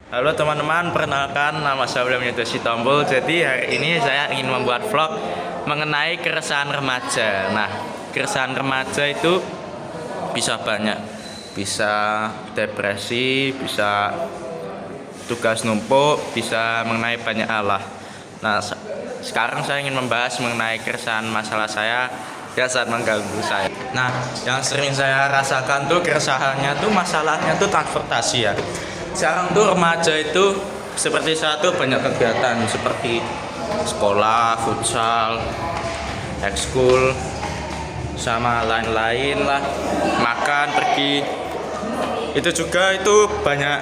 Halo teman-teman, perkenalkan nama saya William Yudosi Tombol. Jadi hari ini saya ingin membuat vlog mengenai keresahan remaja. Nah, keresahan remaja itu bisa banyak, bisa depresi, bisa tugas numpuk, bisa mengenai banyak hal lah. Nah, sekarang saya ingin membahas mengenai keresahan masalah saya yang sangat mengganggu saya. Nah, yang sering saya rasakan tuh keresahannya tuh masalahnya tuh transportasi ya. Sekarang tuh remaja itu seperti satu banyak kegiatan seperti sekolah, futsal, ekskul, sama lain-lain lah, makan, pergi. Itu juga itu banyak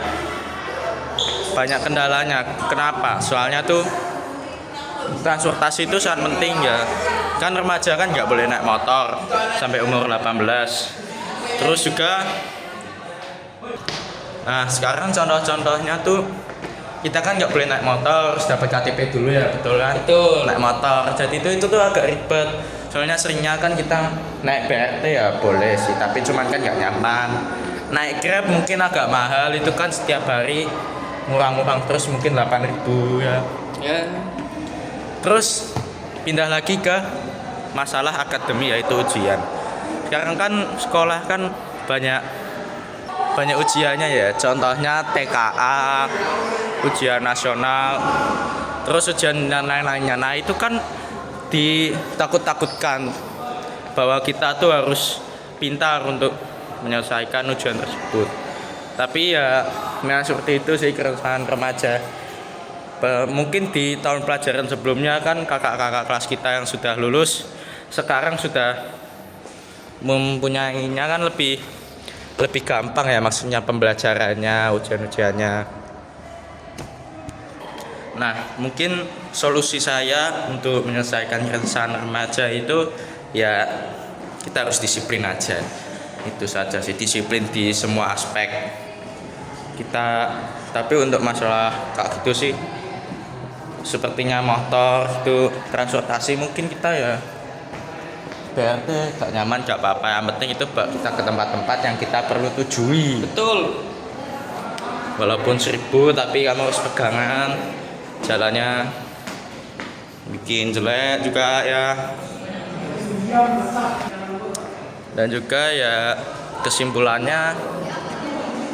kendalanya. Kenapa? Soalnya tuh transportasi itu sangat penting ya. Kan remaja kan nggak boleh naik motor sampai umur 18. Terus juga nah, sekarang contoh-contohnya tuh kita kan nggak boleh naik motor, harus dapat KTP dulu ya, betul kan? Betul. Naik motor, jadi itu tuh agak ribet. Soalnya seringnya kan kita naik BRT ya boleh sih, tapi cuman kan nggak nyaman. Naik Grab mungkin agak mahal, itu kan setiap hari ngurang-ngurang terus mungkin 8.000 ya. Ya. Terus pindah lagi ke masalah akademi yaitu ujian. Sekarang kan sekolah kan banyak ujiannya ya, contohnya TKA, ujian nasional, terus ujian dan lain-lainnya. Nah itu kan ditakut-takutkan bahwa kita tuh harus pintar untuk menyelesaikan ujian tersebut. Tapi ya memang seperti itu sih keresahan remaja. Mungkin di tahun pelajaran sebelumnya kan kakak-kakak kelas kita yang sudah lulus sekarang sudah mempunyainya kan lebih gampang ya, maksudnya pembelajarannya, ujian-ujiannya. Nah, mungkin solusi saya untuk menyelesaikan keresahan remaja itu ya kita harus disiplin aja. Itu saja sih, disiplin di semua aspek. Tapi untuk masalah kayak gitu sih sepertinya motor itu transportasi mungkin kita ya BRT gak nyaman gak apa-apa, yang penting itu kita ke tempat-tempat yang kita perlu tujui. Betul. Walaupun 1.000 tapi kamu harus pegangan, jalannya bikin jelek juga ya. Dan juga ya kesimpulannya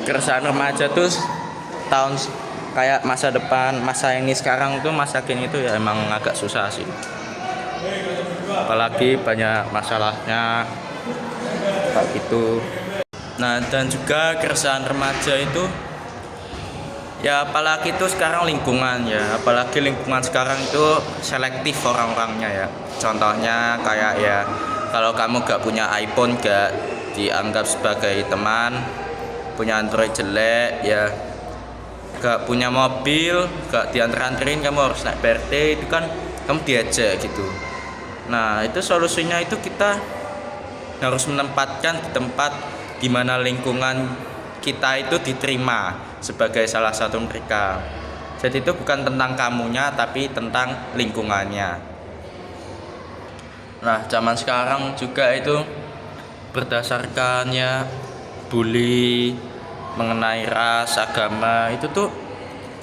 keresahan remaja tuh tahun kayak masa depan, masa ini sekarang tuh, masa kini itu ya emang agak susah sih, apalagi banyak masalahnya kayak gitu. Nah, dan juga keresahan remaja itu ya apalagi itu sekarang lingkungan ya, apalagi lingkungan sekarang itu selektif orang-orangnya ya. Contohnya kayak ya kalau kamu gak punya iPhone gak dianggap sebagai teman, punya Android jelek ya, gak punya mobil gak diantar-anterin, kamu harus naik BRT, itu kan kamu diajak gitu. Nah itu solusinya itu kita harus menempatkan di tempat di mana lingkungan kita itu diterima sebagai salah satu mereka. Jadi itu bukan tentang kamunya tapi tentang lingkungannya. Nah zaman sekarang juga itu berdasarkan ya bully mengenai ras, agama, itu tuh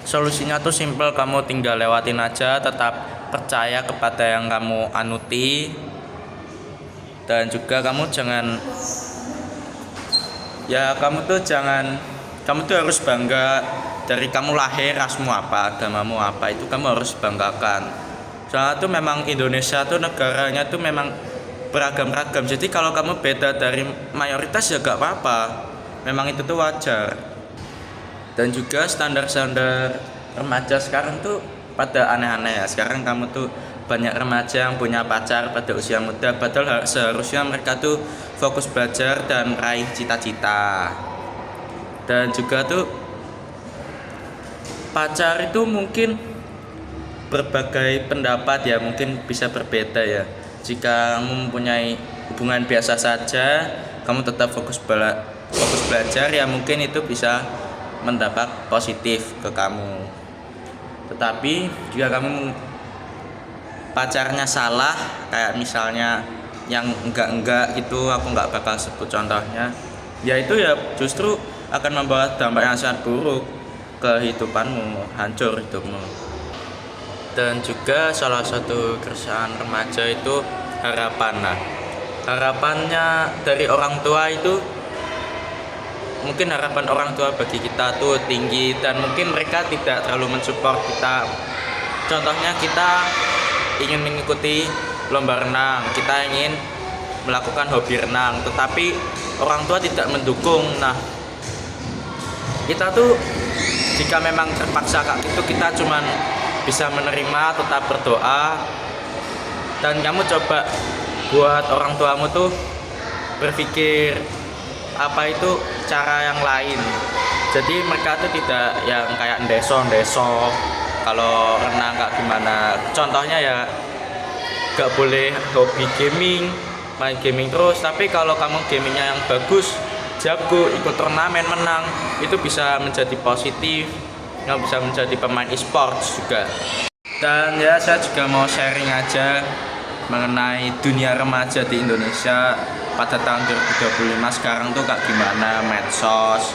solusinya tuh simple, kamu tinggal lewatin aja, tetap percaya kepada yang kamu anuti. Dan juga kamu tuh harus bangga dari kamu lahir, rasmu apa, agamamu apa, itu kamu harus banggakan. Soalnya tuh memang Indonesia tuh negaranya tuh memang beragam-ragam, jadi kalau kamu beda dari mayoritas ya gak apa-apa, memang itu tuh wajar. Dan juga standar-standar remaja sekarang tuh pada aneh-aneh ya. Sekarang kamu tuh banyak remaja yang punya pacar pada usia muda, padahal seharusnya mereka tuh fokus belajar dan meraih cita-cita. Dan juga tuh pacar itu mungkin berbagai pendapat ya, mungkin bisa berbeda ya. Jika kamu mempunyai hubungan biasa saja, kamu tetap fokus belajar ya, mungkin itu bisa mendapat positif ke kamu. Tetapi jika kamu pacarnya salah, kayak misalnya yang enggak gitu, aku enggak bakal sebut contohnya, ya itu ya justru akan membawa dampak yang sangat buruk. kehidupanmu, hancur hidupmu. Dan juga salah satu keresahan remaja itu harapan. Nah, harapannya dari orang tua itu, mungkin harapan orang tua bagi kita tuh tinggi dan mungkin mereka tidak terlalu mensupport kita. Contohnya kita ingin mengikuti lomba renang, kita ingin melakukan hobi renang, tetapi orang tua tidak mendukung. Nah, kita tuh jika memang terpaksa kayak gitu, kita cuman bisa menerima, tetap berdoa, dan kamu coba buat orang tuamu tuh berpikir apa itu cara yang lain. Jadi mereka tuh tidak yang kayak ndeso kalau renang gak gimana. Contohnya ya gak boleh hobi gaming, main gaming terus, tapi kalau kamu gamingnya yang bagus, jago, ikut turnamen menang, itu bisa menjadi positif, nggak bisa menjadi pemain e-sports juga. Dan ya saya juga mau sharing aja mengenai dunia remaja di Indonesia pada tahun 2025 sekarang tuh kayak gimana. Medsos,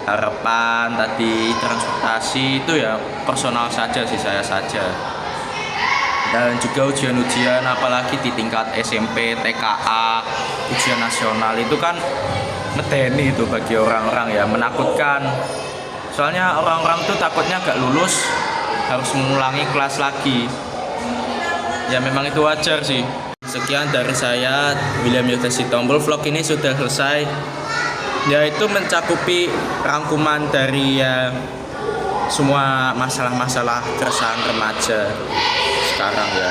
harapan, tadi transportasi, itu ya personal saja sih, saya saja. Dan juga ujian-ujian apalagi di tingkat SMP, TKA, ujian nasional itu kan medeni itu bagi orang-orang ya, menakutkan. Soalnya orang-orang tuh takutnya gak lulus, harus mengulangi kelas lagi. Ya memang itu wajar sih. Sekian dari saya, William Yuda Sitompul. Vlog ini sudah selesai, yaitu mencakupi rangkuman dari ya semua masalah-masalah keresahan remaja sekarang ya.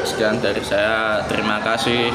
Sekian dari saya, terima kasih.